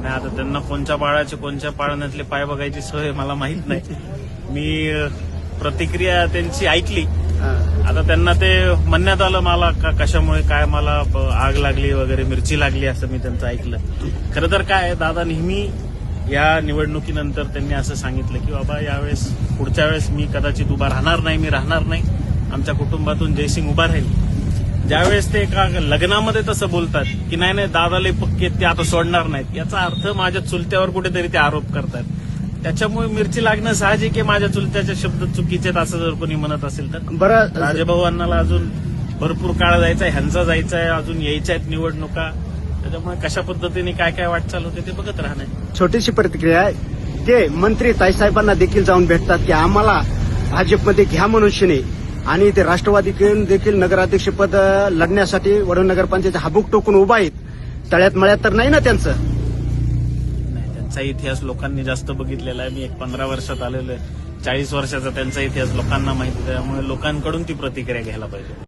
नाही आता त्यांना कोणत्या पाळाचे कोणत्या पाळण्यातले पाय बघायची सवय मला माहित नाही. मी प्रतिक्रिया त्यांची ऐकली. आता त्यांना ते म्हणण्यात आलं मला कशामुळे काय मला आग लागली वगैरे मिरची लागली असं मी त्यांचं ऐकलं. खरं तर काय दादा नेहमी या निवडणुकीनंतर त्यांनी असं सांगितलं की बाबा यावेळेस पुढच्या वेळेस मी कदाचित उभा राहणार नाही, मी राहणार नाही, आमच्या कुटुंबातून जयसिंग उभा राहील. ज्यावेळेस ते एका लग्नामध्ये तसं बोलतात की नाही नाही दादाला पक्के ते आता सोडणार नाहीत, याचा अर्थ माझ्या चुलत्यावर कुठेतरी ते आरोप करतात. त्याच्यामुळे मिरची लागणं साहजिक आहे. माझ्या चुलत्याचे शब्द चुकीचे आहेत असं जर कोणी म्हणत असेल तर. बरं, राजेभाऊ अण्णाला अजून भरपूर काळ जायचा आहे, ह्यांचा जायचा आहे, अजून यायच्या आहेत निवडणुका. त्याच्यामुळे कशा पद्धतीने काय काय वाटचाल होते ते बघत राहणार. छोटीशी प्रतिक्रिया आहे. ते मंत्री ताईसाहेबांना देखील जाऊन भेटतात की आम्हाला भाजपमध्ये घ्या मनुष्यने, आणि ते राष्ट्रवादीकडून देखील नगराध्यक्षपद लढण्यासाठी वडोद नगरपंचायत हाबूक टोकून उभा आहेत. तळ्यात मळ्यात तर नाही ना त्यांचं. त्यांचा इतिहास लोकांनी जास्त बघितलेला आहे. मी एक 15 वर्षात आलेलो आहे. 40 वर्षाचा त्यांचा इतिहास लोकांना माहिती आहे. त्यामुळे लोकांकडून ती प्रतिक्रिया घ्यायला पाहिजे.